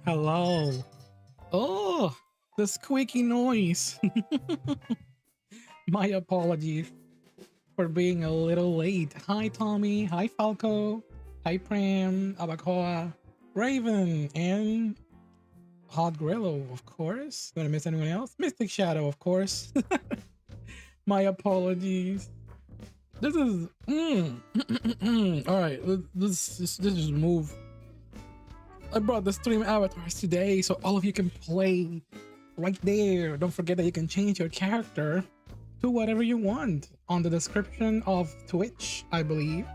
Hello. Oh, the squeaky noise. My apologies for being a little late. Hi, Tommy. Hi, Falco. Hi, Pram, Abacoa, Raven, and Hot Grillo, of course. Did I miss anyone else? Mystic Shadow, of course. My apologies. This is all right. Let's just move. I brought the stream avatars today so all of you can play right there. Don't forget that you can change your character to whatever you want on the description of Twitch, I believe.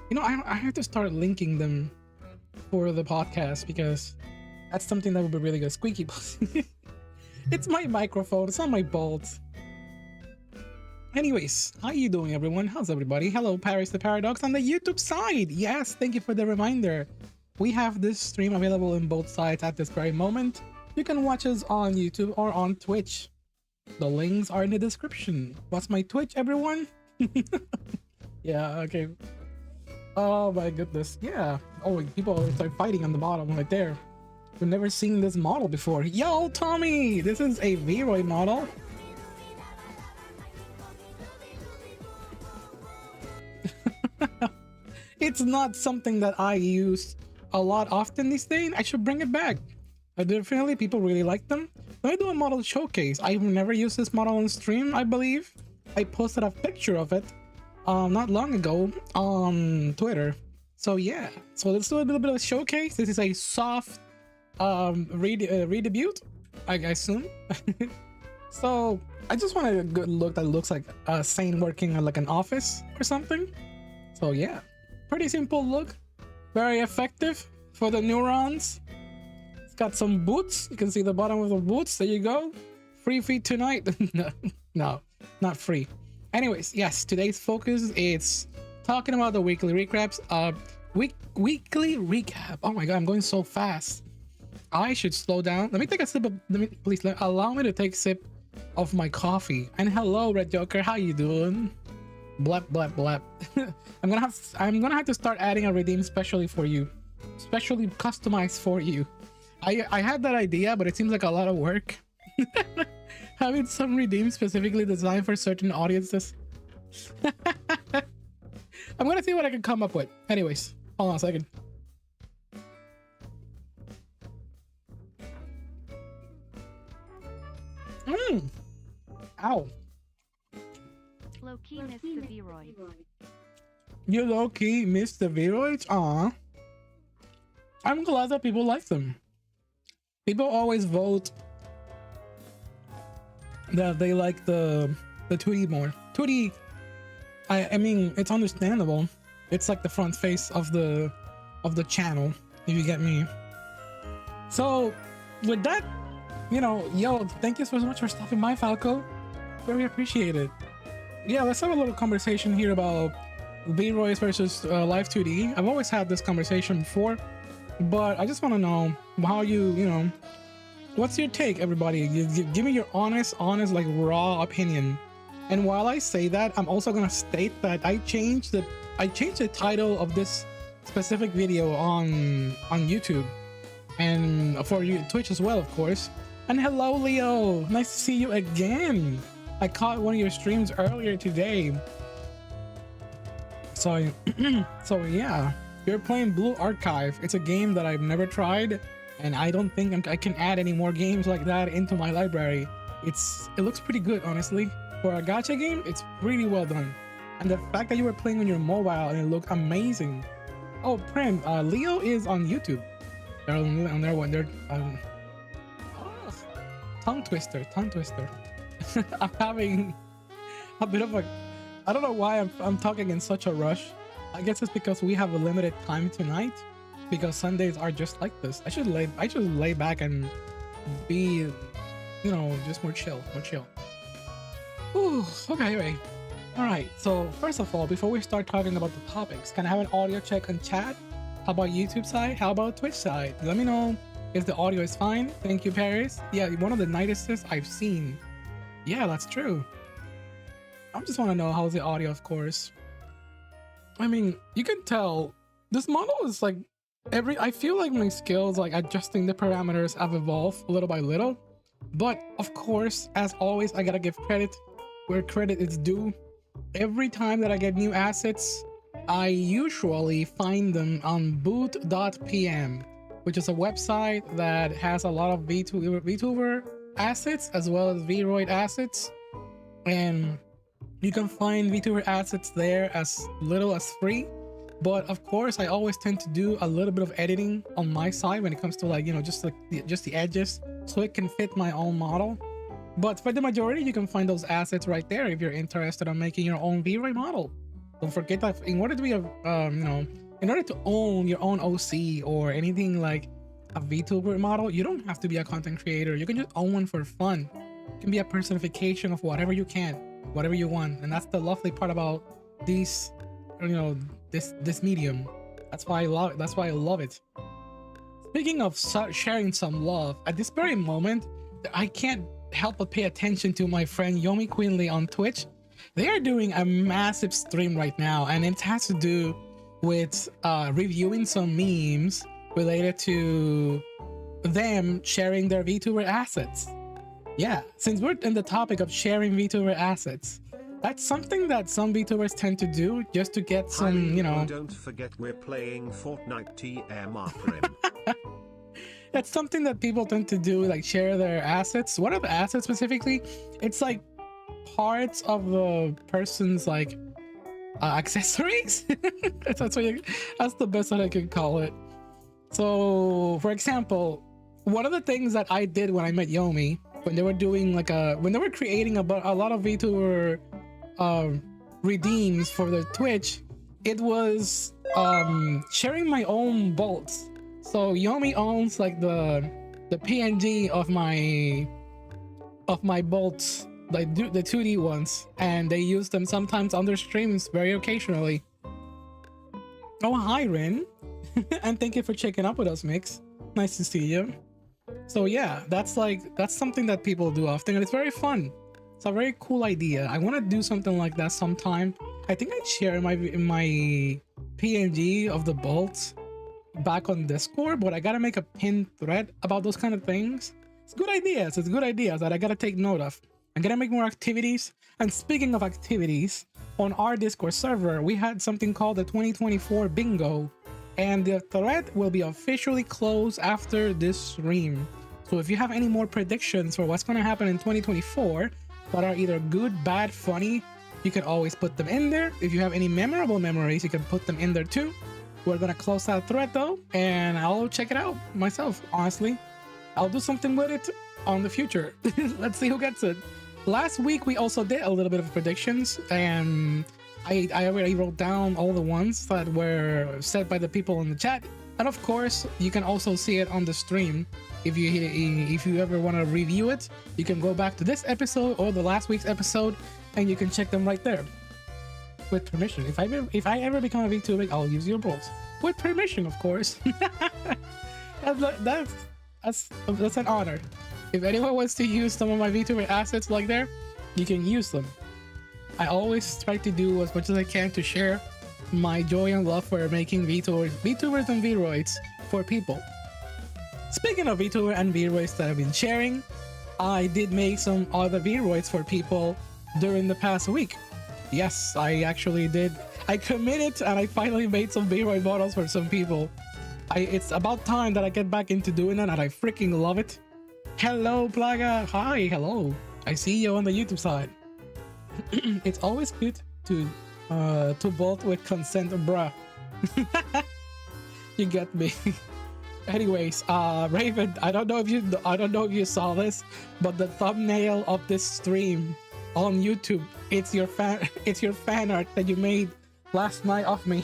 You know, I have to start linking them for the podcast because that's something that would be really good. Squeaky. It's my microphone. It's not my bolt. Anyways, how you doing, everyone? How's everybody? Hello, Paris the Paradox on the YouTube side. Yes, thank you for the reminder. We have this stream available in both sides at this very moment. You can watch us on YouTube or on Twitch. The links are in the description. What's my Twitch, everyone? Yeah, okay. Oh my goodness. Yeah. Oh, people start fighting on the bottom right there. We've never seen this model before. Yo, Tommy! This is a V-Roy model. It's not something that I use a lot often these days. I should bring it back. Definitely, people really like them. Let me do a model showcase. I've never used this model on stream, I believe. I posted a picture of it not long ago on Twitter. So yeah, so let's do a little bit of a showcase. This is a soft re-debut, I assume. So I just wanted a good look that looks like Sain working at like an office or something. So yeah, pretty simple look, very effective for the neurons. It's got some boots. You can see the bottom of the boots. There you go. Free feet tonight. No, not free. Anyways, yes, today's focus is talking about the weekly recaps. Weekly recap. Oh my god, I'm going so fast. I should slow down. Let me take a sip of. Please allow me to take a sip of my coffee. And hello, Red Joker. How you doing? Blap blap blap. I'm gonna have to start adding a redeem specially for you, specially customized for you. I had that idea, but it seems like a lot of work. Having some redeems specifically designed for certain audiences. I'm gonna see what I can come up with. Anyways, hold on a second. Ow. Low-key missed the V-Roy. You low-key missed the V-Roids? Aw. I'm glad that people like them. People always vote that they like the 2D more. 2D, I mean, it's understandable. It's like the front face of the channel, if you get me. So with that, you know, yo, thank you so much for stopping by, Falco. Very appreciated. Yeah, let's have a little conversation here about V-Roys versus Live 2D. I've always had this conversation before, but I just want to know how you know, what's your take, everybody? Give me your honest, like raw opinion. And while I say that, I'm also gonna state that I changed the title of this specific video on YouTube and for you Twitch as well, of course. And hello, Leo. Nice to see you again. I caught one of your streams earlier today. So, so yeah, you're playing Blue Archive. It's a game that I've never tried, and I don't think I can add any more games like that into my library. It looks pretty good, honestly. For a gacha game, it's pretty well done. And the fact that you were playing on your mobile and it looked amazing. Oh, Prim, Leo is on YouTube. They're on their one. They're tongue twister. I'm having a bit of a, I don't know why I'm talking in such a rush. I guess it's because we have a limited time tonight, because Sundays are just like this. I should lay back and be, you know, just more chill. Ooh, okay, anyway. All right, so first of all, before we start talking about the topics, can I have an audio check on chat? How about YouTube side? How about Twitch side? Let me know if the audio is fine. Thank you, Paris. Yeah, one of the nicest I've seen. Yeah, that's true. I just want to know how's the audio, of course. I mean, you can tell this model is like I feel like my skills, like adjusting the parameters, have evolved little by little. But of course, as always, I gotta give credit where credit is due. Every time that I get new assets, I usually find them on boot.pm, which is a website that has a lot of VTuber assets as well as Vroid assets. And you can find VTuber assets there as little as free. But of course, I always tend to do a little bit of editing on my side when it comes to, like, you know, just the edges, so it can fit my own model. But for the majority, you can find those assets right there if you're interested in making your own V-Ray model. Don't forget that in order to be in order to own your own OC or anything like a VTuber model, you don't have to be a content creator. You can just own one for fun. It can be a personification of whatever you want, and that's the lovely part about these, this medium. That's why I love it. Speaking of sharing some love, at this very moment, I can't help but pay attention to my friend Yomi Quinley on Twitch. They are doing a massive stream right now, and it has to do with reviewing some memes related to them sharing their VTuber assets. Yeah, since we're in the topic of sharing VTuber assets, that's something that some VTubers tend to do just to get some, Don't forget we're playing Fortnite TM after him. That's something that people tend to do, like share their assets. What are the assets specifically? It's like parts of the person's like accessories. that's the best that I can call it. So, for example, one of the things that I did when I met Yomi, when they were doing when they were creating a lot of VTuber redeems for their Twitch, it was sharing my own bolts. So Yomi owns like the PNG of my bolts, like the 2D ones, and they use them sometimes on their streams very occasionally. Oh, hi Rin. And thank you for checking up with us, Mix. Nice to see you. So yeah, that's something that people do often, and it's very fun. It's a very cool idea. I want to do something like that sometime. I think I'd share my PNG of the bolts back on Discord, but I gotta make a pinned thread about those kind of things. It's good ideas that I gotta take note of. I'm gonna make more activities. And speaking of activities, on our Discord server, we had something called the 2024 Bingo, and the thread will be officially closed after this stream. So if you have any more predictions for what's gonna happen in 2024 that are either good, bad, funny, you can always put them in there. If you have any memorable memories, you can put them in there too. We're gonna close that thread though, and I'll check it out myself. Honestly, I'll do something with it on the future. Let's see who gets it. Last week we also did a little bit of predictions, and I already wrote down all the ones that were said by the people in the chat. And of course, you can also see it on the stream. If you ever want to review it, you can go back to this episode or the last week's episode, and you can check them right there. With permission. If I ever become a VTuber, I'll use your bolts. With permission, of course. That's an honor. If anyone wants to use some of my VTuber assets like there, you can use them. I always try to do as much as I can to share my joy and love for making VTubers and Vroids for people. Speaking of VTuber and Vroids that I've been sharing, I did make some other Vroids for people during the past week. Yes, I actually did. I committed and I finally made some Vroid models for some people. It's about time that I get back into doing that, and I freaking love it. Hello, Plaga. Hi, hello. I see you on the YouTube side. It's always good to vote with consent, bruh. You get me. Anyways, Raven, I don't know if you saw this, but the thumbnail of this stream on YouTube, it's your fan art that you made last night of me.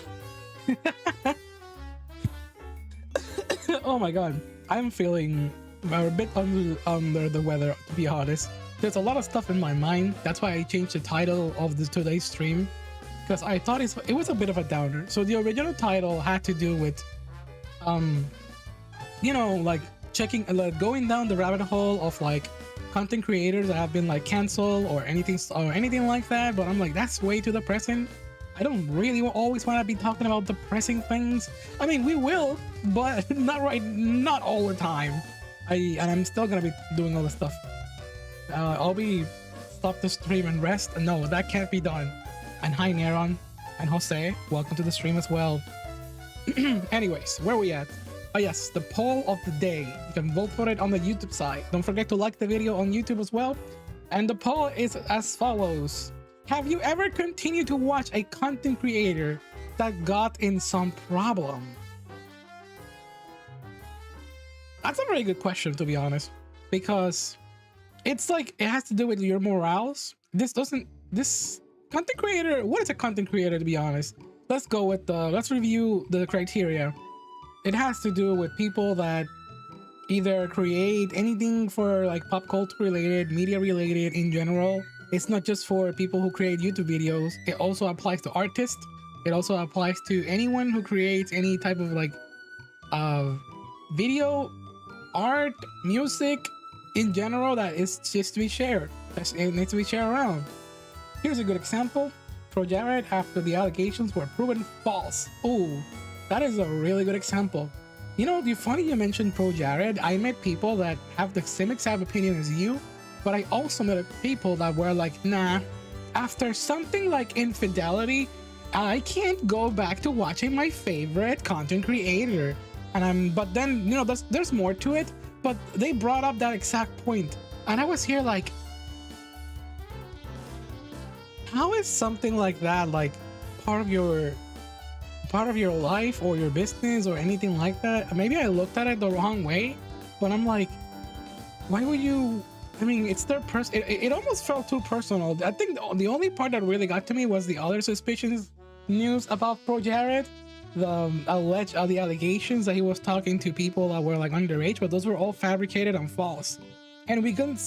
Oh my god, I'm feeling a bit under the weather, to be honest. There's a lot of stuff in my mind. That's why I changed the title of today's stream, because I thought it was a bit of a downer. So the original title had to do with like checking, going down the rabbit hole of like content creators that have been like canceled or anything like that. But I'm like, that's way too depressing. I don't really always want to be talking about depressing things. I mean, we will, but not all the time. And I'm still gonna be doing all the stuff. I'll be stop the stream and rest. No, that can't be done. And hi Neron and Jose, welcome to the stream as well. Anyways, where are we at? Oh yes, the poll of the day. You can vote for it on the YouTube side. Don't forget to like the video on YouTube as well. And the poll is as follows. Have you ever continued to watch a content creator that got in some problem? That's a very good question, to be honest, because it's like it has to do with your morals. This content creator, what is a content creator, to be honest? Let's go with let's review the criteria. It has to do with people that either create anything for like pop culture related, media related in general. It's not just for people who create YouTube videos. It also applies to artists. It also applies to anyone who creates any type of like video, art, music in general that is just to be shared. It needs to be shared around. Here's a good example. ProJared after the allegations were proven false. Oh, that is a really good example. You know, it's funny you mentioned ProJared. I met people that have the same exact opinion as you, but I also met people that were like, nah, after something like infidelity, I can't go back to watching my favorite content creator. But then, you know, there's more to it, but they brought up that exact point. And I was here like, how is something like that, like part of your life or your business or anything like that? Maybe I looked at it the wrong way, but I'm like, why would you? I mean, it's their it almost felt too personal. I think the only part that really got to me was the other suspicions news about ProJared, the allegations that he was talking to people that were like underage, but those were all fabricated and false. And we can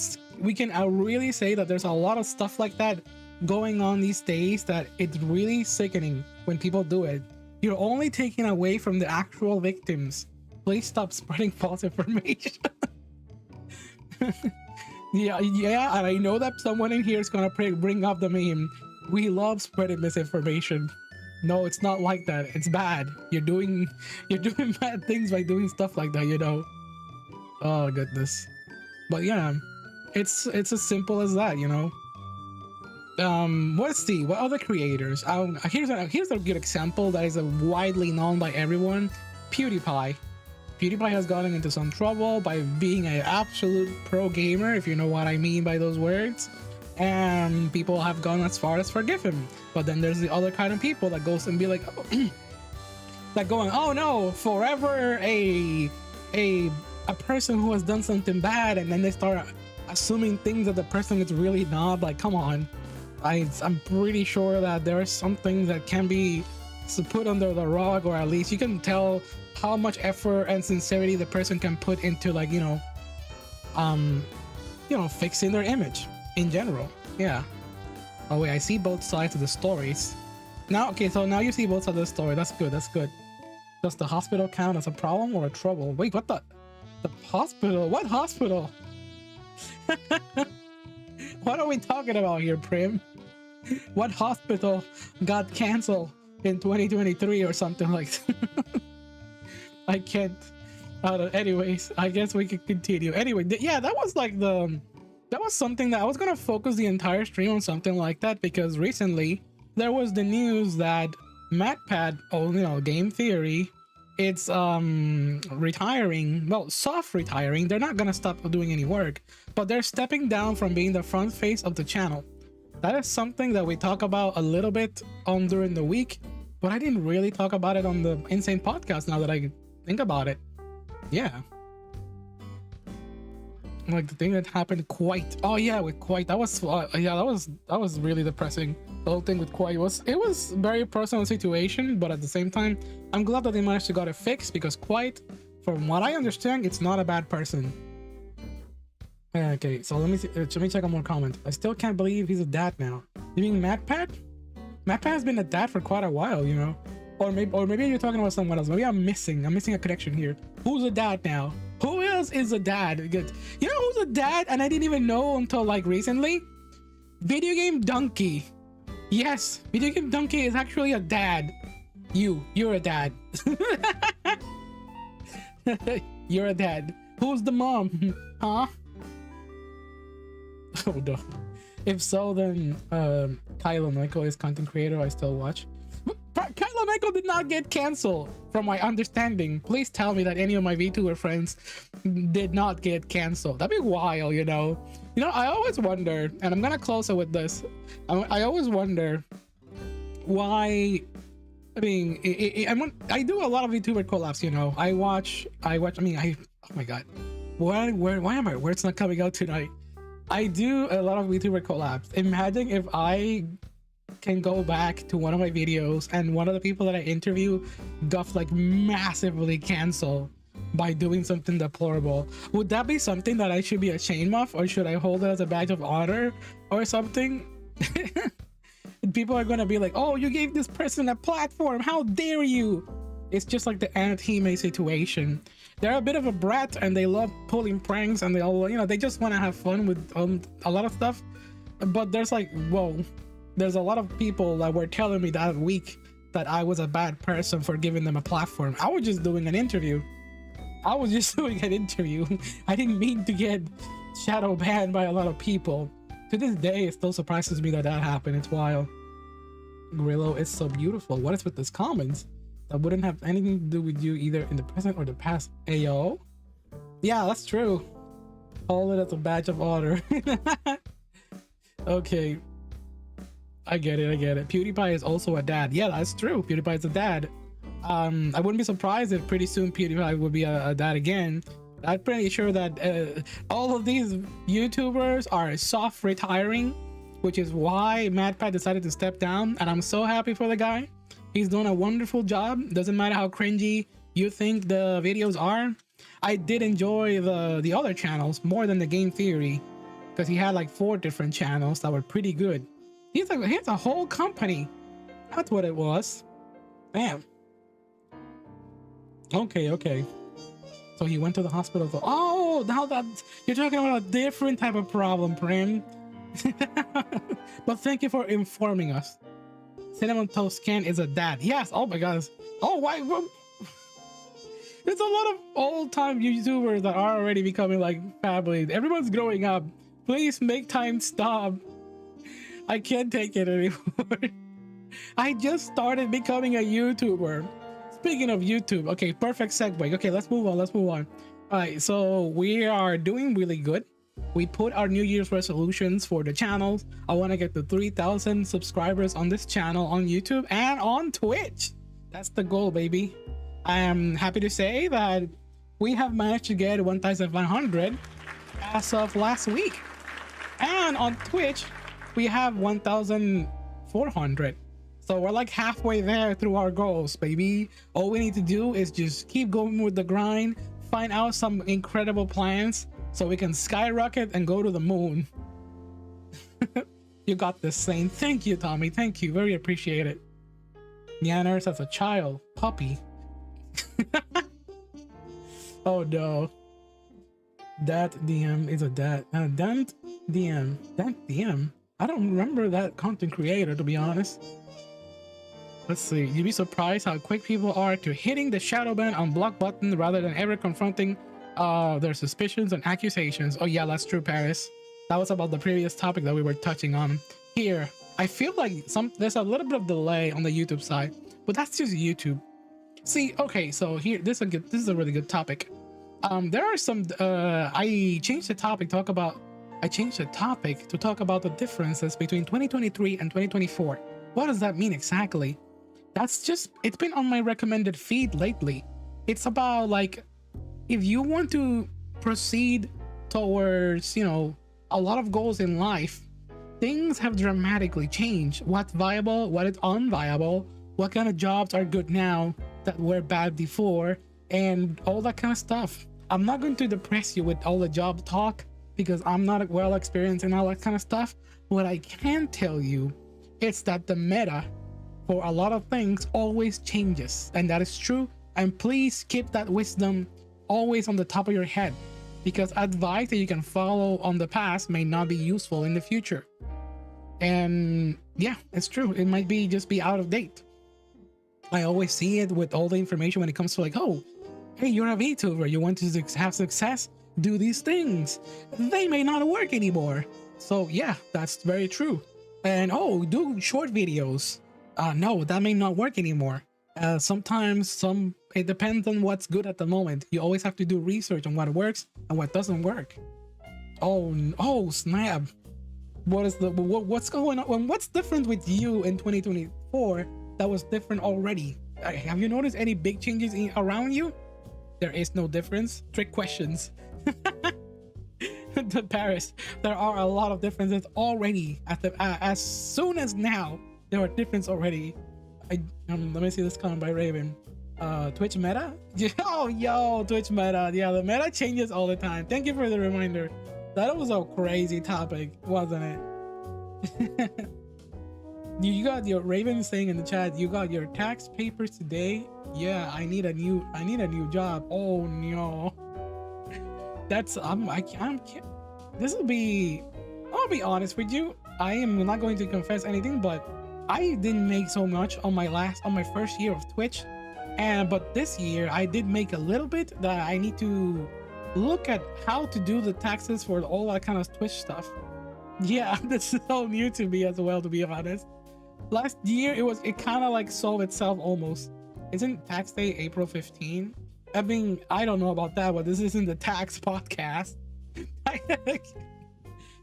really say that there's a lot of stuff like that going on these days that it's really sickening when people do it. You're only taking away from the actual victims. Please stop spreading false information. Yeah, and I know that someone in here is gonna bring up the meme. We love spreading misinformation. No, it's not like that. It's bad. You're doing bad things by doing stuff like that, you know. Oh goodness. But yeah, it's as simple as that, you know. Let's see what other creators. Here's a good example that is widely known by everyone. PewDiePie has gotten into some trouble by being an absolute pro gamer, if you know what I mean by those words, and people have gone as far as forgive him. But then there's the other kind of people that goes and be like, oh, like going, oh no, forever a person who has done something bad, and then they start assuming things that the person is really not. Like, come on. I'm pretty sure that there are some things that can be put under the rug, or at least you can tell how much effort and sincerity the person can put into, like, fixing their image in general. Yeah. Oh wait, I see both sides of the stories now. Okay, so now you see both sides of the story. That's good. Does the hospital count as a problem or a trouble? Wait, what the hospital? What hospital? What are we talking about here, Prim? What hospital got canceled in 2023 or something like that? I can't. Anyways, I guess we can continue. Anyway, yeah, that was something that I was gonna focus the entire stream on, something like that, because recently there was the news that MatPat, Game Theory, it's retiring. Well, soft retiring. They're not gonna stop doing any work, but they're stepping down from being the front face of the channel. That is something that we talk about a little bit on during the week, but I didn't really talk about it on the IN-Sain Podcast, now that I think about it. Yeah, like the thing that happened quite. Oh yeah, with Quite, that was really depressing. The whole thing with Quite was a very personal situation, but at the same time, I'm glad that they managed to get it fixed, because Quite, from what I understand, it's not a bad person. Okay, so let me check on more comment. I still can't believe he's a dad now. You mean MatPat? MatPat has been a dad for quite a while, you know. Or maybe you're talking about someone else. Maybe I'm missing a connection here. Who's a dad now? Who else is a dad? Good. You know who's a dad and I didn't even know until like recently? Video Game Donkey. Yes, Video Game Donkey is actually a dad. You're a dad. You're a dad. Who's the mom? Huh? Oh no. If so, then Kylo Michael is content creator I still watch. Kylo Michael did not get canceled, from my understanding. Please tell me that any of my VTuber friends did not get canceled. That'd be wild, you know. You know, I always wonder, and I'm gonna close it with this. I always wonder why. I mean, I do a lot of VTuber collabs. You know, I watch. I mean, oh my god, why am I? Where's not coming out tonight? I do a lot of VTuber collabs. Imagine if I can go back to one of my videos and one of the people that I interview got like massively canceled by doing something deplorable. Would that be something that I should be ashamed of, or should I hold it as a badge of honor or something? People are gonna be like, oh, you gave this person a platform, how dare you? It's just like the Aunt situation. They're a bit of a brat and they love pulling pranks, and they all, you know, they just want to have fun with a lot of stuff. But there's like, whoa, there's a lot of people that were telling me that week that I was a bad person for giving them a platform. I was just doing an interview. I didn't mean to get shadow banned by a lot of people. To this day, it still surprises me that happened. It's wild. Grillo is so beautiful. What is with these comments? That wouldn't have anything to do with you either in the present or the past. Ayo. Yeah, that's true. Hold it as a badge of honor. Okay. I get it. PewDiePie is also a dad. Yeah, that's true. PewDiePie is a dad. I wouldn't be surprised if pretty soon PewDiePie would be a dad again. I'm pretty sure that all of these YouTubers are soft retiring, which is why MadPat decided to step down, and I'm so happy for the guy. He's doing a wonderful job. Doesn't matter how cringy you think the videos are. I did enjoy the other channels more than the Game Theory, because he had like 4 different channels that were pretty good. He has a whole company. That's what it was. Damn. Okay. So he went to the hospital. Oh, now that you're talking about a different type of problem, Prim. But thank you for informing us. Cinnamon Toast Can is a dad. Yes. Oh my gosh. Oh, why? There's a lot of old-time YouTubers that are already becoming like family. Everyone's growing up. Please make time stop. I can't take it anymore. I just started becoming a YouTuber. Speaking of YouTube, okay, perfect segue. Okay, let's move on. All right, so we are doing really good. We put our New Year's resolutions for the channels. I want to get to 3,000 subscribers on this channel on YouTube and on Twitch. That's the goal, baby. I am happy to say that we have managed to get 1,500 as of last week. And on Twitch, we have 1,400. So we're like halfway there through our goals, baby. All we need to do is just keep going with the grind, find out some incredible plans so we can skyrocket and go to the moon. You got this, Saint. Thank you, Tommy. Thank you. Very appreciate it. Yanners as a child. Puppy. Oh no. That DM is a dad. Dant DM. I don't remember that content creator, to be honest. Let's see. You'd be surprised how quick people are to hitting the shadow ban on block button rather than ever confronting their suspicions and accusations. Oh yeah, that's true, Paris. That was about the previous topic that we were touching on. Here, I feel like there's a little bit of delay on the YouTube side, but that's just YouTube. See, okay, so here, this is a really good topic. There are some. I changed the topic to talk about the differences between 2023 and 2024. What does that mean exactly? It's been on my recommended feed lately. It's about like, if you want to proceed towards, you know, a lot of goals in life, things have dramatically changed. What's viable, what is unviable, what kind of jobs are good now that were bad before, and all that kind of stuff. I'm not going to depress you with all the job talk because I'm not well experienced in all that kind of stuff. What I can tell you is that the meta for a lot of things always changes, and that is true. And please keep that wisdom always on the top of your head, because advice that you can follow on the past may not be useful in the future. And Yeah, it's true. It might be just be out of date. I always see it with all the information when it comes to like, oh, hey, you're a VTuber, you want to have success, do these things. They may not work anymore. So yeah, that's very true. And oh, do short videos. No, that may not work anymore. Sometimes it depends on what's good at the moment. You always have to do research on what works and what doesn't work. Oh snap. What's going on? What's different with you in 2024 that was different already? Have you noticed any big changes around you? There is no difference. Trick questions. The Paris, there are a lot of differences already. As soon as now, there are differences already. Let me see this comment by Raven. Twitch meta? Oh, yo, Twitch meta. Yeah, the meta changes all the time. Thank you for the reminder. That was a crazy topic, wasn't it? You got your Raven saying in the chat, you got your tax papers today. Yeah, I need a new job. Oh no. That's this will be, I'll be honest with you. I am not going to confess anything, but I didn't make so much on my first year of Twitch. But this year I did make a little bit that I need to look at how to do the taxes for all that kind of Twitch stuff. Yeah, this is all new to me as well, to be honest. Last year it kind of like solved itself almost. Isn't tax day April 15? I mean, I don't know about that, but this isn't the tax podcast.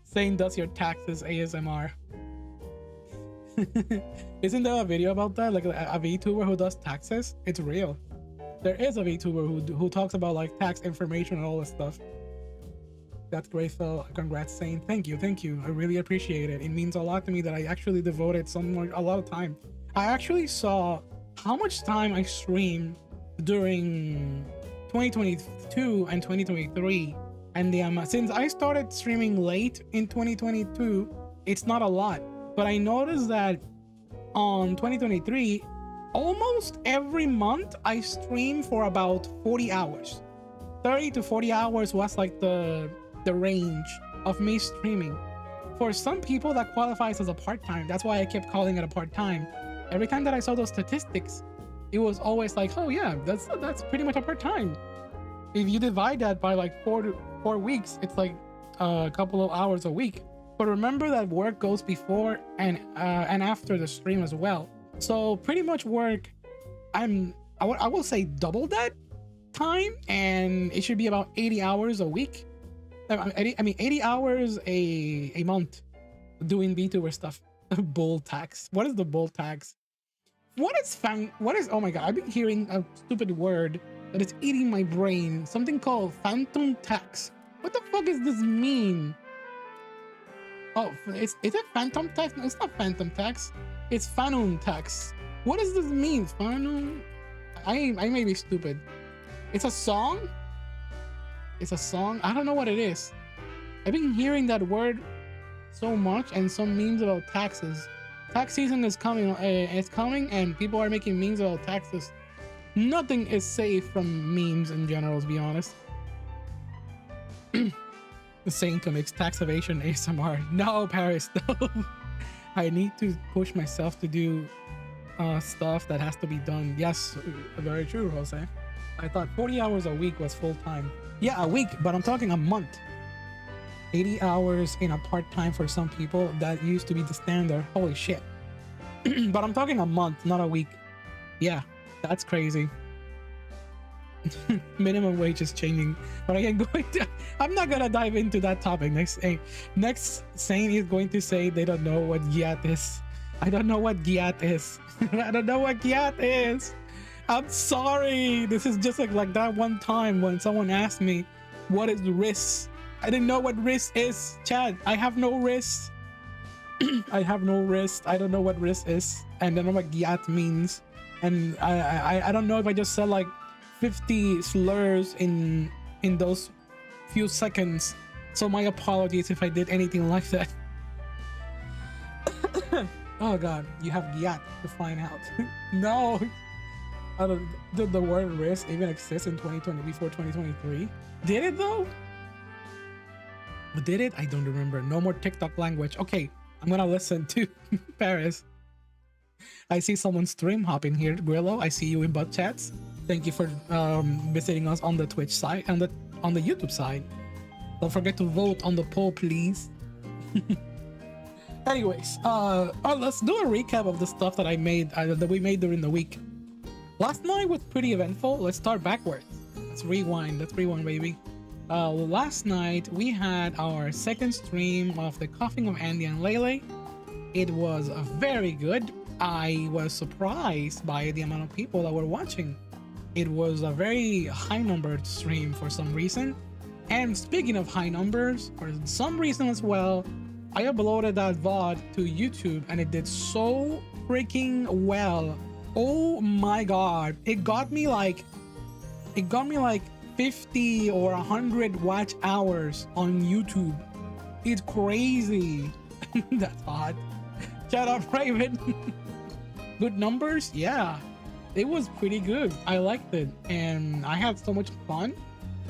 Saying does your taxes ASMR. Isn't there a video about that, like a VTuber who does taxes? It's real. There is a VTuber who talks about like tax information and all this stuff. That's great, Phil. Congrats, Sain. Thank you. I really appreciate it. It means a lot to me that I actually devoted a lot of time. I actually saw how much time I streamed during 2022 and 2023, and since I started streaming late in 2022, it's not a lot. But I noticed that on 2023, almost every month I stream for about 40 hours. 30 to 40 hours was like the range of me streaming. For some people that qualifies as a part-time. That's why I kept calling it a part-time. Every time that I saw those statistics, it was always like, oh yeah, that's pretty much a part-time. If you divide that by like 4 weeks, it's like a couple of hours a week. But remember that work goes before and after the stream as well. So pretty much work, I will say double that time, and it should be about 80 hours a week. I mean 80 hours a month doing VTuber stuff. Bull tax. What is the bull tax? What is oh my god, I've been hearing a stupid word that is eating my brain. Something called phantom tax. What the fuck does this mean? Oh, is it phantom tax? No, it's not phantom tax. It's phantom tax. What does this mean? Phantom? I may be stupid. It's a song? It's a song? I don't know what it is. I've been hearing that word so much, and some memes about taxes. Tax season is coming. It's coming, and people are making memes about taxes. Nothing is safe from memes in general, to be honest. The Sain comics tax evasion ASMR. No, Paris, no. I need to push myself to do stuff that has to be done. Yes, very true, Jose. I thought 40 hours a week was full time. Yeah, a week, but I'm talking a month. 80 hours in a part-time for some people, that used to be the standard. Holy shit. But I'm talking a month, not a week. Yeah, that's crazy. Minimum wage is changing, but I'm not gonna dive into that topic. Next Sain is going to say they don't know what gyat is. I don't know what gyat is. I don't know what gyat is. I'm sorry. This is just like that one time when someone asked me what is risk. I didn't know what risk is. Chad, I have no risk. I have no risk. I don't know what risk is, and I don't know what gyat means, and I don't know if I just said like 50 slurs in those few seconds. So my apologies if I did anything like that. Oh god, you have gyat to find out. No. Did the word risk even exist in 2020 before 2023? Did it though? Did it? I don't remember. No more TikTok language. Okay, I'm gonna listen to Paris. I see someone stream hopping here, Grillo. I see you in butt chats. Thank you for visiting us on the Twitch side and on the YouTube side. Don't forget to vote on the poll, please. Anyways, let's do a recap of the stuff that we made during the week. Last night was pretty eventful. Let's start backwards. Let's rewind, baby. Last night we had our second stream of the Coughing of Andy and Lele. It was very good. I was surprised by the amount of people that were watching. It was a very high numbered stream for some reason. And speaking of high numbers, for some reason as well, I uploaded that VOD to YouTube and it did so freaking well. Oh my god. It got me like 50 or 100 watch hours on YouTube. It's crazy. That's hot. Shout out Raven. Good numbers? Yeah. It was pretty good. I liked it and I had so much fun.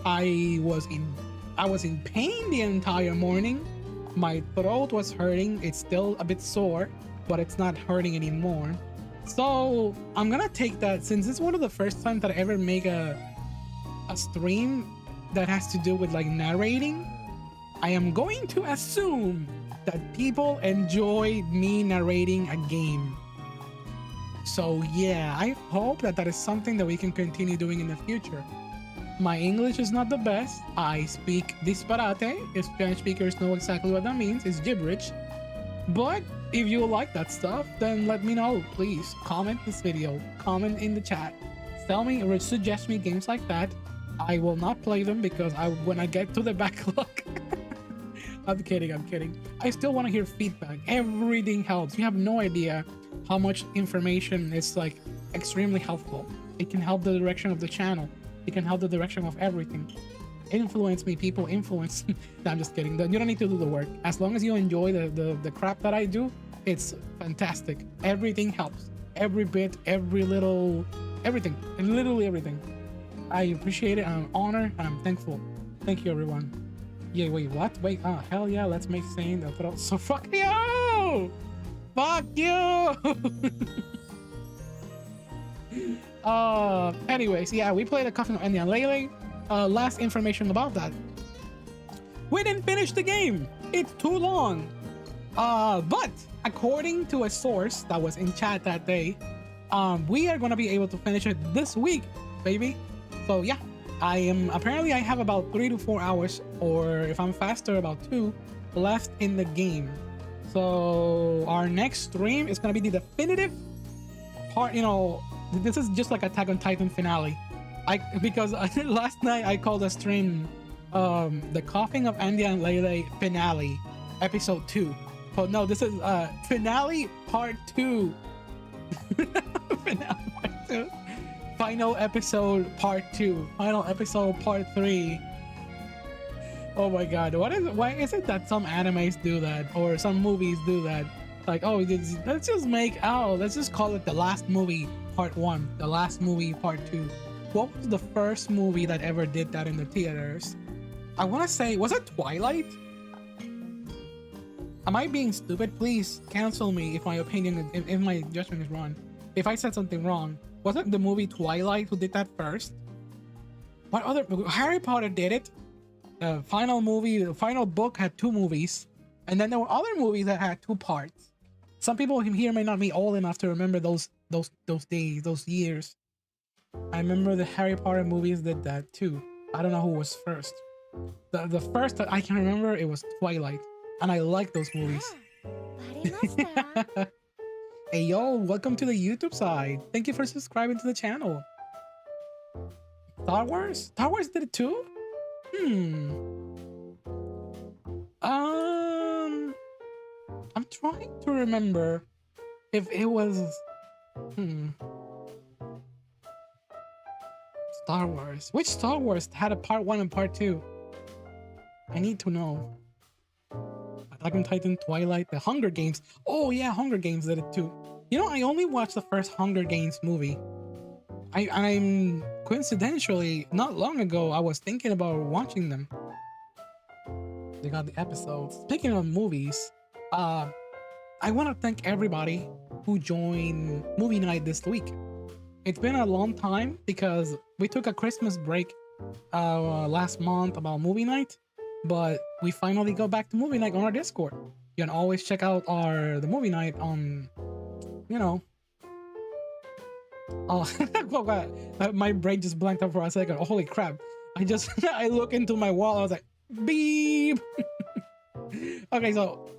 I was in pain the entire morning. My throat was hurting. It's still a bit sore, but it's not hurting anymore. So I'm gonna take that, since it's one of the first times that I ever make a stream that has to do with like narrating. I am going to assume that people enjoy me narrating a game. So yeah, I hope that is something that we can continue doing in the future. My English is not the best. I speak disparate. If Spanish speakers know exactly what that means, it's gibberish. But if you like that stuff, then let me know. Please comment this video, comment in the chat, tell me or suggest me games like that. I will not play them because when I get to the backlog. I'm kidding. I still want to hear feedback. Everything helps. You have no idea how much information is like extremely helpful. It can help the direction of the channel. It can help the direction of everything. Influence me, people, influence. No, I'm just kidding. You don't need to do the work. As long as you enjoy the crap that I do, it's fantastic. Everything helps. Every bit, every little, everything. And literally everything. I appreciate it. I'm honored and I'm thankful. Thank you, everyone. Yeah, wait, what? Wait, hell yeah, let's make Sain. So fuck you! Fuck you! Anyways, yeah, we played a Coughing of Andy and Lele. Last information about that. We didn't finish the game. It's too long. But according to a source that was in chat that day, we are gonna be able to finish it this week, baby. So yeah, I have about 3 to 4 hours, or if I'm faster, about 2 left in the game. So our next stream is gonna be the definitive part. You know, this is just like Attack on Titan finale. Because last night I called the stream the Coughing of Andy and Lele finale episode 2. But no, this is finale part 2. Finale part 2. Final episode part 2. Final episode part 3. Oh my god, why is it that some animes do that, or some movies do that? Like, oh, let's just call it the last movie part 1, the last movie part 2. What was the first movie that ever did that in the theaters? I want to say, was it Twilight? Am I being stupid? Please cancel me if my opinion, if my judgment is wrong. If I said something wrong. Was it the movie Twilight who did that first? What other? Harry Potter did it. The final book had 2 movies. And then there were other movies that had 2 parts. Some people here may not be old enough to remember those days, those years. I remember the Harry Potter movies did that too. I don't know who was first. The first that I can remember, it was Twilight. And I like those movies. Hey yo, welcome to the YouTube side. Thank you for subscribing to the channel. Star Wars? Star Wars did it too? I'm trying to remember if it was Star Wars. Which Star Wars had a part 1 and part 2? I need to know. Attack on Titan, Twilight, the Hunger Games. Oh yeah, Hunger Games did it too. You know, I only watched the first Hunger Games movie. I'm coincidentally, not long ago, I was thinking about watching them. They got the episodes. Speaking of movies, I want to thank everybody who joined movie night this week. It's been a long time because we took a Christmas break last month about movie night, but we finally go back to movie night on our Discord. You can always check out the movie night on, you know. Oh, oh God. My brain just blanked out for a second. Oh, holy crap! I look into my wall. I was like, beep. Okay, so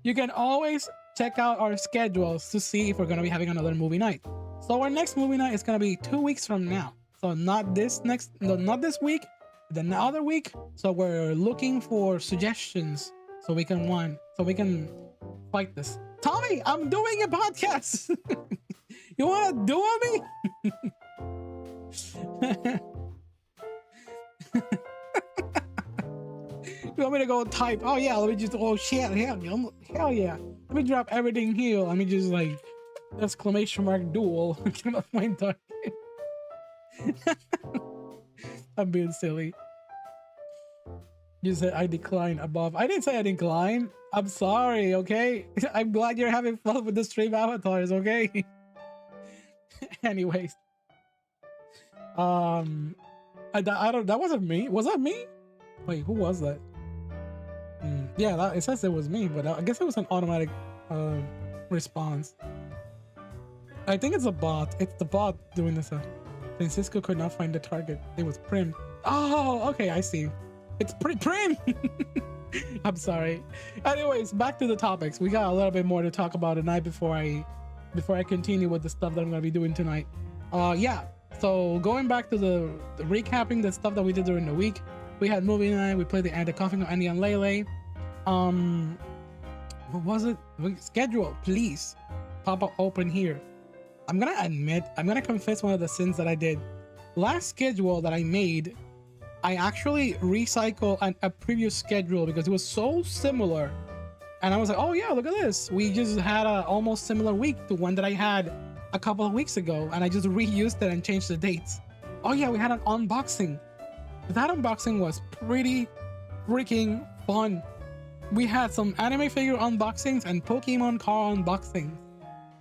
you can always check out our schedules to see if we're gonna be having another movie night. So our next movie night is gonna be 2 weeks from now. So not this week, the other week. So we're looking for suggestions so we can fight this. Tommy, I'm doing a podcast. You wanna duel me? You want me to go type? Oh yeah, let me just. Oh shit, hell yeah. Let me drop everything here. Let me just like exclamation mark duel. My target. I'm being silly. You said I decline above. I didn't say I decline. I'm sorry, okay? I'm glad you're having fun with the stream avatars, okay? Anyways. That wasn't me. Was that me? Wait, who was that? Yeah, it says it was me, but I guess it was an automatic response. I think it's a bot. It's the bot doing this. Francisco could not find the target. It was Prim. Oh, okay, I see. It's Prim. I'm sorry. Anyways, back to the topics. We got a little bit more to talk about tonight before I continue with the stuff that I'm gonna be doing tonight. Yeah. So going back to the recapping the stuff that we did during the week. We had movie night. We played the Coughing of Andy and Lele. What was it? Schedule, please. Pop up open here. I'm gonna confess one of the sins that I did. Last schedule that I made, I actually recycled a previous schedule because it was so similar. And I was like, oh yeah, look at this. We just had a almost similar week to one that I had a couple of weeks ago. And I just reused it and changed the dates. Oh yeah, we had an unboxing. That unboxing was pretty freaking fun. We had some anime figure unboxings and Pokemon car unboxings.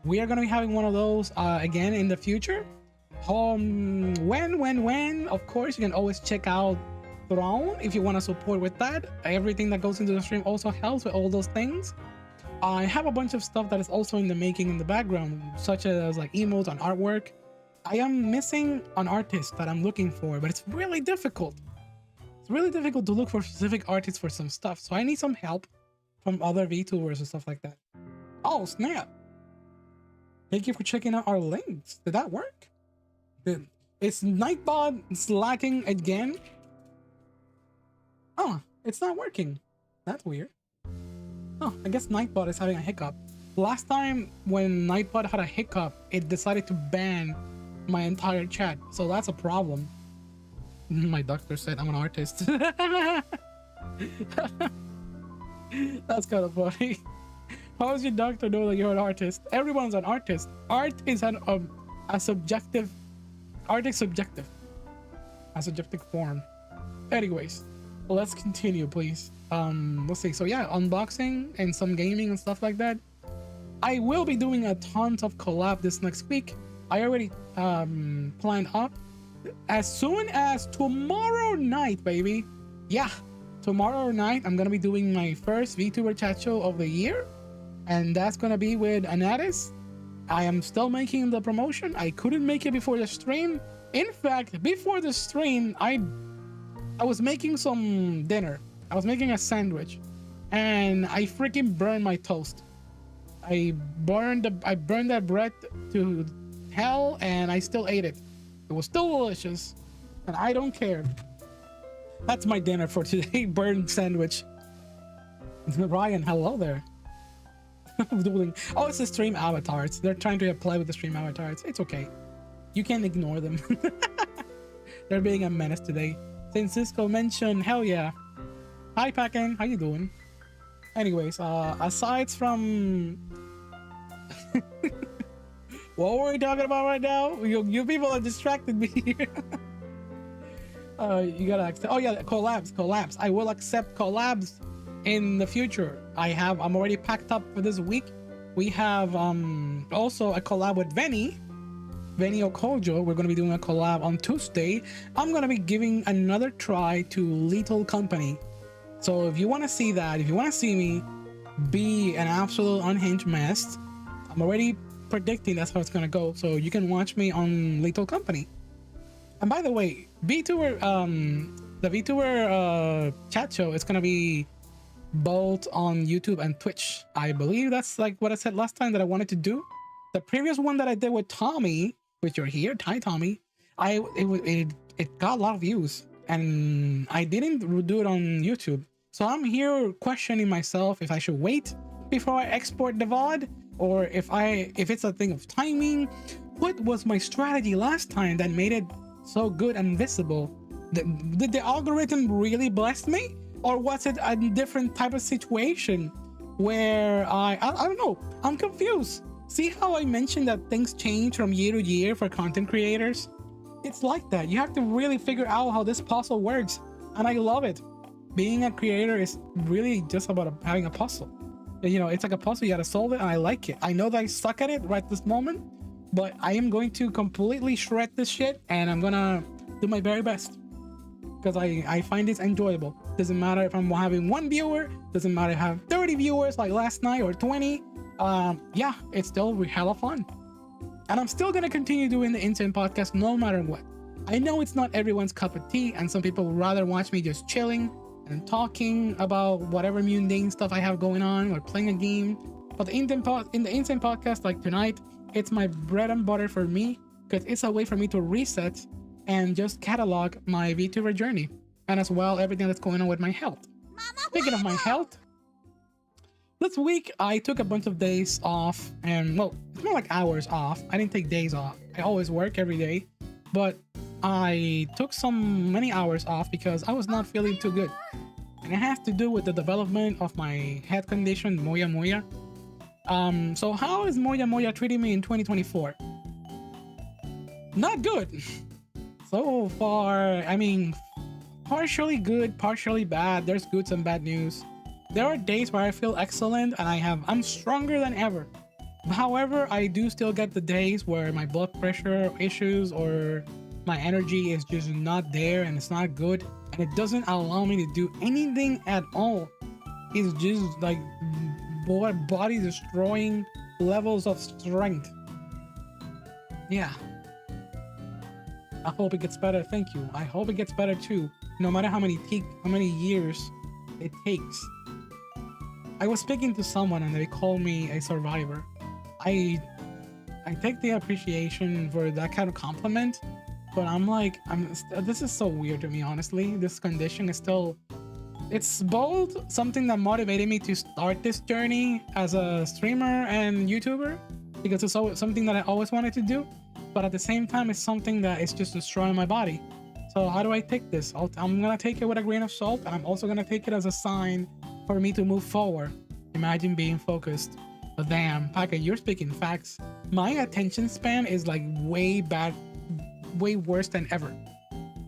We are gonna be having one of those again in the future. When? Of course, you can always check out Throne if you want to support with that. Everything that goes into the stream also helps with all those things. I have a bunch of stuff that is also in the making in the background, such as like emotes and artwork. I am missing an artist that I'm looking for, but it's really difficult. It's really difficult to look for specific artists for some stuff. So I need some help from other VTubers and stuff like that. Oh, snap. Thank you for checking out our links. Did that work? Is Nightbot slacking again? Oh, it's not working. That's weird. Oh, I guess Nightbot is having a hiccup. Last time when Nightbot had a hiccup, it decided to ban my entire chat, so that's a problem. My doctor said I'm an artist. That's kind of funny. How does your doctor know that you're an artist? Everyone's an artist. Art is a subjective. Art is subjective. A subjective form. Anyways, let's continue, please. Let's see. So yeah, unboxing and some gaming and stuff like that. I will be doing a tons of collab this next week. I already planned up as soon as tomorrow night, baby. Yeah, tomorrow night I'm gonna be doing my first VTuber chat show of the year, and that's gonna be with Anatis. I am still making the promotion. I couldn't make it before the stream. In fact, before the stream, I was making some dinner. I was making a sandwich, and I freaking burned my toast. I burned that bread to hell, and I still ate it. It was still delicious, and I don't care. That's my dinner for today. Burned sandwich. Ryan, hello there. Oh, it's the stream avatars. They're trying to play with the stream avatars. It's okay. You can ignore them. They're being a menace today. Francisco mentioned, hell yeah. Hi, Packing. How you doing? Anyways, aside from what were we talking about right now? You people are distracted me here. You gotta accept. Oh yeah, collabs. I will accept collabs in the future. I'm already packed up for this week. We have also a collab with Venny Okojo. We're going to be doing a collab on Tuesday. I'm going to be giving another try to Lethal Company. So if you want to see that, if you want to see me be an absolute unhinged mess, I'm already predicting that's how it's going to go. So you can watch me on Lethal Company. And by the way, VTuber, the VTuber chat show is going to be both on YouTube and Twitch. I believe that's like what I said last time that I wanted to do. The previous one that I did with Tommy, which you're here, hi Tommy, it got a lot of views, and I didn't do it on YouTube. So I'm here questioning myself if I should wait before I export the VOD, or if it's a thing of timing. What was my strategy last time that made it so good and visible? Did the algorithm really bless me, or was it a different type of situation where I don't know, I'm confused. See how I mentioned that things change from year to year for content creators? It's like that. You have to really figure out how this puzzle works, and I love it. Being a creator is really just about having a puzzle. You know, it's like a puzzle, you gotta solve it, and I like it. I know that I suck at it right this moment, but I am going to completely shred this shit, and I'm gonna do my very best, because I find this enjoyable. Doesn't matter if I'm having 1 viewer, doesn't matter if I have 30 viewers like last night or 20. Yeah, it's still hella fun. And I'm still gonna continue doing the In-Sain Podcast no matter what. I know it's not everyone's cup of tea, and some people would rather watch me just chilling and talking about whatever mundane stuff I have going on or playing a game. But in the In-Sain Podcast, like tonight, it's my bread and butter for me, because it's a way for me to reset and just catalog my VTuber journey, and as well everything that's going on with my health. Speaking of my health, this week I took a bunch of days off, and well, it's more like hours off. I didn't take days off. I always work every day, but I took many hours off because I was not feeling too good, and it has to do with the development of my head condition, Moya Moya. So how is Moya Moya treating me in 2024? Not good. So far, I mean, partially good, partially bad. There's good and bad news. There are days where I feel excellent and I'm stronger than ever. However, I do still get the days where my blood pressure issues or my energy is just not there, and it's not good, and it doesn't allow me to do anything at all. It's just like body destroying levels of strength. Yeah. I hope it gets better. Thank you. I hope it gets better too, no matter how many years it takes. I was speaking to someone and they called me a survivor. I take the appreciation for that kind of compliment, but I'm like, this is so weird to me, honestly. This condition is still, it's both something that motivated me to start this journey as a streamer and YouTuber, because it's always something that I always wanted to do, but at the same time, it's something that is just destroying my body. So how do I take this? I'm gonna take it with a grain of salt, and I'm also gonna take it as a sign for me to move forward. Imagine being focused. But damn, Paka, you're speaking facts. My attention span is like way worse than ever.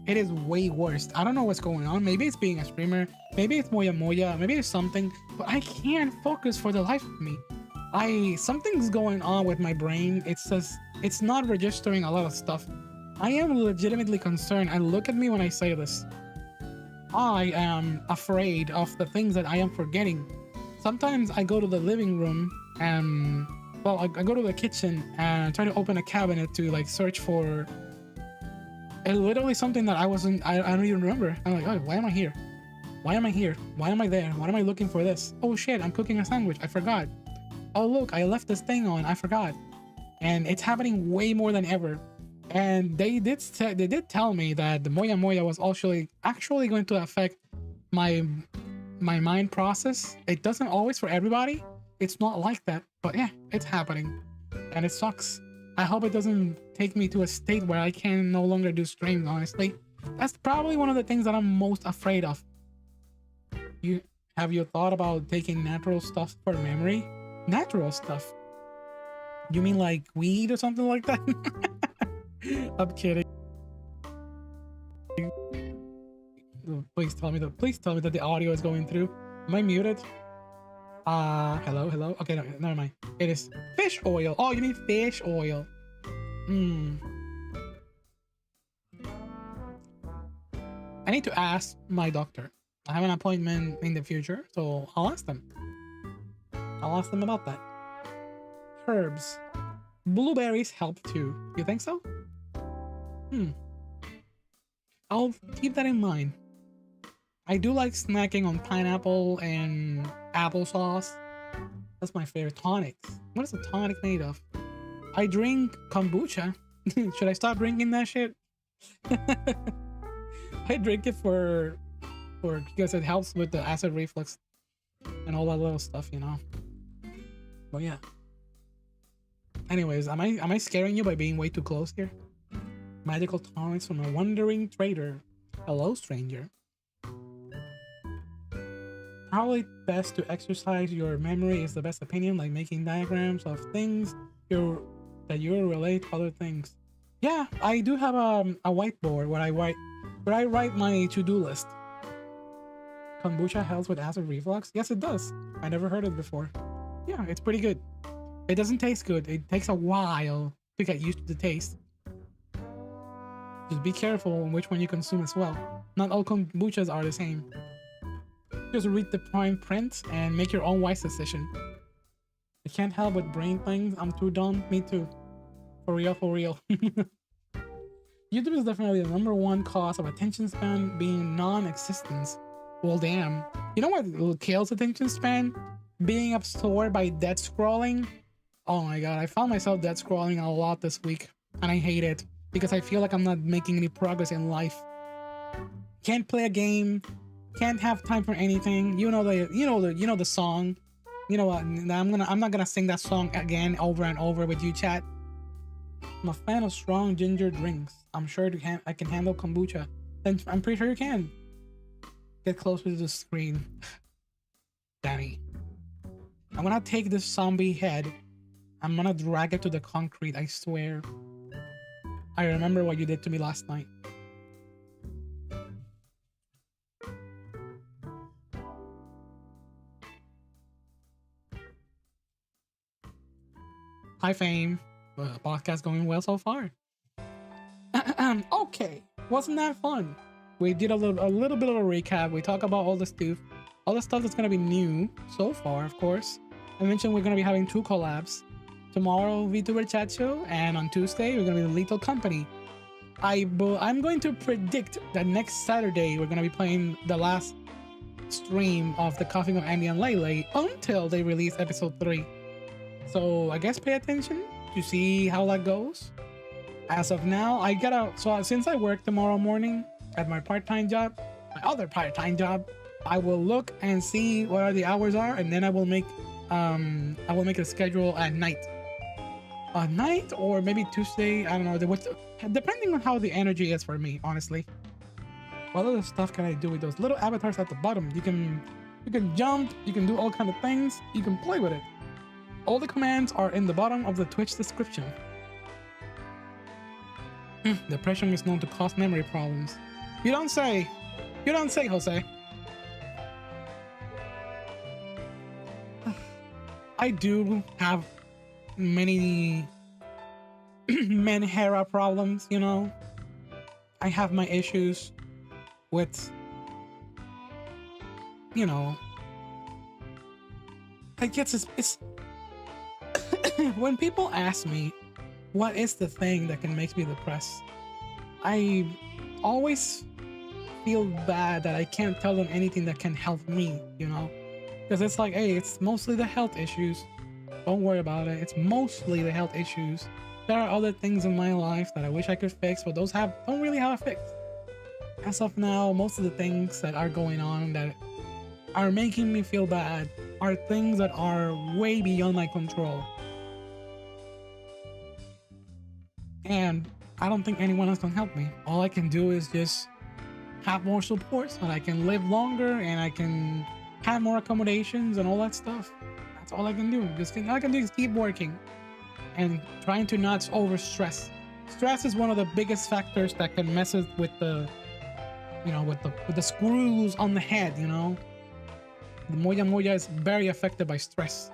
It is way worse. I don't know what's going on. Maybe it's being a streamer. Maybe it's Moya Moya. Maybe it's something. But I can't focus for the life of me. Something's going on with my brain. It's not registering a lot of stuff. I am legitimately concerned, and look at me when I say this. I am afraid of the things that I am forgetting. Sometimes I go to the living room and, well, I go to the kitchen and try to open a cabinet to like search for literally something that I don't even remember. I'm like, oh, why am I here? Why am I here? Why am I there? Why am I looking for this? Oh shit, I'm cooking a sandwich. I forgot. Oh look, I left this thing on. I forgot. And it's happening way more than ever. And they did tell me that the Moya Moya was actually going to affect my mind process. It doesn't always for everybody. It's not like that, but yeah, it's happening, and it sucks. I hope it doesn't take me to a state where I can no longer do streams, honestly. That's probably one of the things that I'm most afraid of. Have you thought about taking natural stuff for memory? Natural stuff? You mean like weed or something like that? I'm kidding. Please tell me that the audio is going through. Am I muted? Hello, hello. Okay, no, never mind. It is fish oil. Oh, you need fish oil. Hmm. I need to ask my doctor. I have an appointment in the future, so I'll ask them. I'll ask them about that. Herbs. Blueberries help too. You think so? Hmm. I'll keep that in mind. I do like snacking on pineapple and applesauce. That's my favorite. Tonics. What is a tonic made of? I drink kombucha. Should I stop drinking that shit? I drink it for because it helps with the acid reflux and all that little stuff, you know. But yeah. Anyways, am I scaring you by being way too close here? Magical tonics from a wandering trader. Hello, stranger. Probably best to exercise your memory is the best opinion, like making diagrams of things that you relate to other things. Yeah, I do have a whiteboard where I write my to-do list. Kombucha helps with acid reflux? Yes, it does. I never heard it before. Yeah, it's pretty good. It doesn't taste good. It takes a while to get used to the taste. Just be careful on which one you consume as well. Not all kombuchas are the same. Just read the fine print and make your own wise decision. I can't help with brain things. I'm too dumb. Me too. For real, for real. YouTube is definitely the #1 cause of attention span being non-existence. Well, damn. You know what kills attention span? Being absorbed by dead scrolling. Oh my god, I found myself dead scrolling a lot this week, and I hate it because I feel like I'm not making any progress in life. Can't play a game, can't have time for anything. You know the song. You know what? I'm not gonna sing that song again over and over with you, chat. I'm a fan of strong ginger drinks. I'm sure I can handle kombucha. And I'm pretty sure you can. Get closer to the screen. Danny. I'm gonna take this zombie head. I'm gonna drag it to the concrete, I swear. I remember what you did to me last night. Hi, Fame. Podcast going well so far. Okay, wasn't that fun? We did a little bit of a recap. We talked about all the stuff that's gonna be new so far, of course. I mentioned we're gonna be having 2 collabs. Tomorrow, VTuber Chat Show, and on Tuesday, we're gonna be the Lethal Company. I'm going to predict that next Saturday we're gonna be playing the last stream of the Coughing of Andy and Lele until they release episode 3. So I guess pay attention to see how that goes. As of now, since I work tomorrow morning at my part-time job, my other part-time job, I will look and see what the hours are, and then I will make a schedule at night. Or maybe Tuesday, I don't know, depending on how the energy is for me, honestly. What other stuff can I do with those little avatars at the bottom? You can jump, you can do all kind of things, you can play with it. All the commands are in the bottom of the Twitch description. Depression is known to cause memory problems. You don't say, Jose. I do have many Menhera problems, you know. I have my issues with, you know, I guess it's when people ask me what is the thing that can make me depressed, I always feel bad that I can't tell them anything that can help me, you know, because it's like, hey, it's mostly the health issues. Don't worry about it. It's mostly the health issues. There are other things in my life that I wish I could fix, but those don't really have a fix. As of now, most of the things that are going on that are making me feel bad are things that are way beyond my control. And I don't think anyone else can help me. All I can do is just have more support so that I can live longer and I can have more accommodations and all that stuff. That's all I can do. All I can do is keep working and trying to not over stress. Stress is one of the biggest factors that can mess with the, you know, with the screws on the head, you know. The Moya Moya is very affected by stress.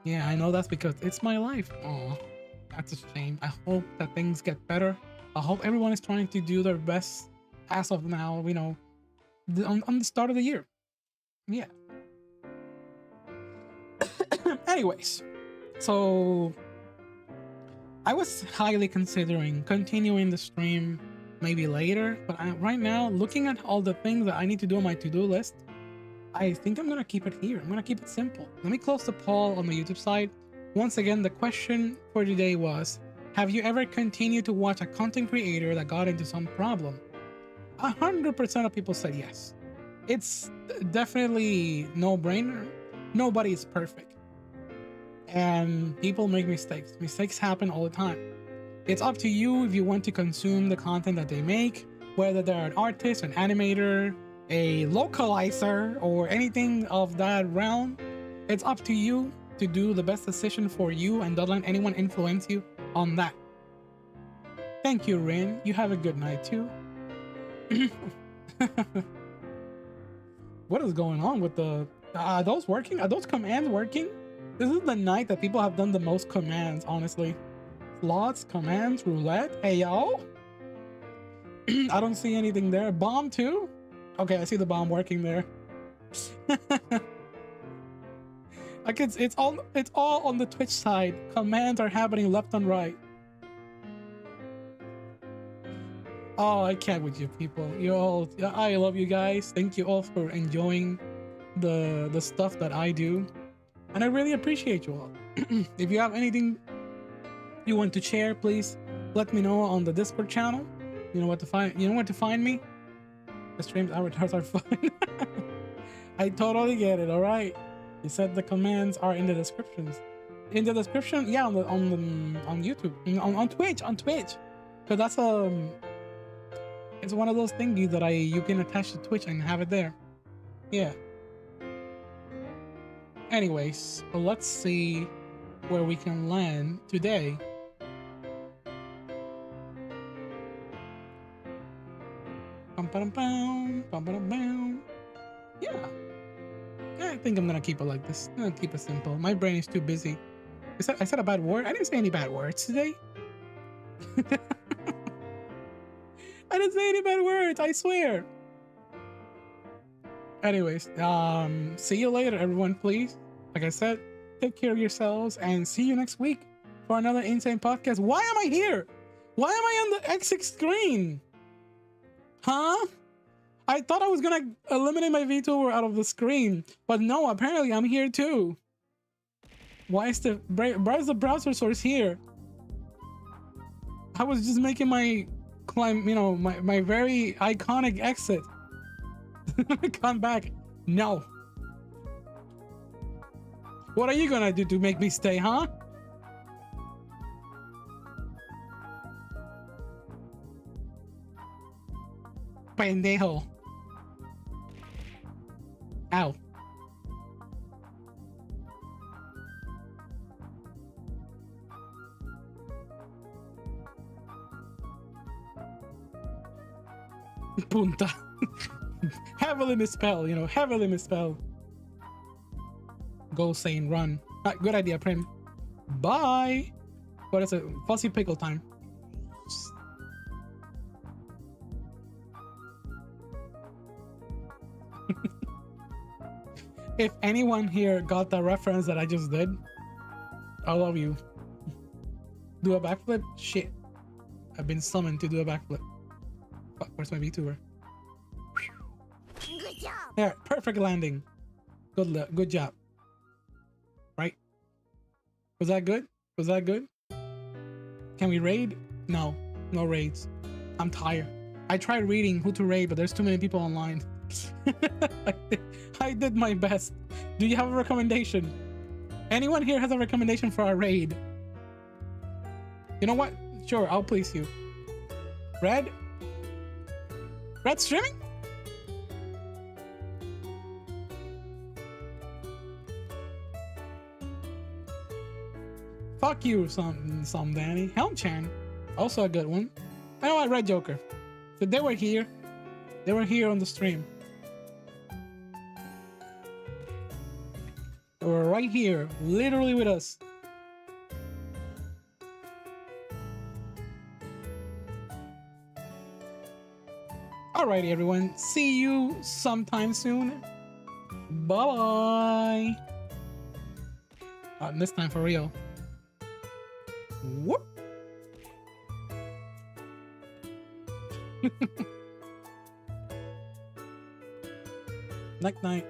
Yeah, I know that's because it's my life. Oh, that's a shame. I hope that things get better. I hope everyone is trying to do their best as of now, you know, on the start of the year. Yeah. Anyways, so I was highly considering continuing the stream maybe later, but right now, looking at all the things that I need to do on my to-do list, I think I'm gonna keep it here. I'm gonna keep it simple. Let me close the poll on the YouTube side. Once again, the question for today was, have you ever continued to watch a content creator that got into some problem? 100% of people said yes. It's definitely no-brainer. Nobody is perfect. And people make mistakes. Mistakes happen all the time. It's up to you if you want to consume the content that they make, whether they're an artist, an animator, a localizer, or anything of that realm. It's up to you to do the best decision for you and don't let anyone influence you on that. Thank you, Rin. You have a good night too. What is going on with the... Are those working? Are those commands working? This is the night that people have done the most commands, honestly. Slots, commands, roulette. Hey, yo. I don't see anything there. Bomb too? Okay, I see the bomb working there. Like it's all on the Twitch side. Commands are happening left and right. Oh, I can't with you people. You all, I love you guys. Thank you all for enjoying the stuff that I do, and I really appreciate you all. If you have anything you want to share, please let me know on the Discord channel. You know what to find. You know where to find me. The streams avatars are fun. I totally get it. All right. You said the commands are in the descriptions. In the description, yeah, on YouTube, on Twitch, because that's it's one of those thingies that you can attach to Twitch and have it there. Yeah. Anyways, let's see where we can land today. Yeah. I think I'm gonna keep it like this. I'm gonna keep it simple. My brain is too busy. I said a bad word? I didn't say any bad words today. I didn't say any bad words, I swear. Anyways, see you later, everyone, please. Like I said, take care of yourselves and see you next week for another IN-Sain Podcast. Why am I here? Why am I on the exit screen? Huh? I thought I was gonna eliminate my VTuber out of the screen, but no, apparently I'm here too. Why is the browser source here? I was just making my climb, you know, my very iconic exit. Come back. No. What are you gonna do to make me stay, huh? Pendejo. Ow. Punta. Heavily misspelled, you know, heavily misspelled. Go Sain, run. Good idea, Prim. Bye. What is it? Fuzzy pickle time. If anyone here got the reference that I just did, I love you. Do a backflip? Shit. I've been summoned to do a backflip. Fuck, where's my VTuber? Good job. There, perfect landing. Good job. Right? Was that good? Was that good? Can we raid? No, no raids. I'm tired. I tried reading who to raid, but there's too many people online. I did my best. Do you have a recommendation? Anyone here has a recommendation for a raid? You know what? Sure, I'll please you. Red? Red streaming? Fuck you, some Danny. Helm-chan, also a good one. I know I Red Joker. So they were here. They were here on the stream. right here, literally with us. Alrighty, everyone. See you sometime soon. Bye bye. This time for real. Whoop. Night night.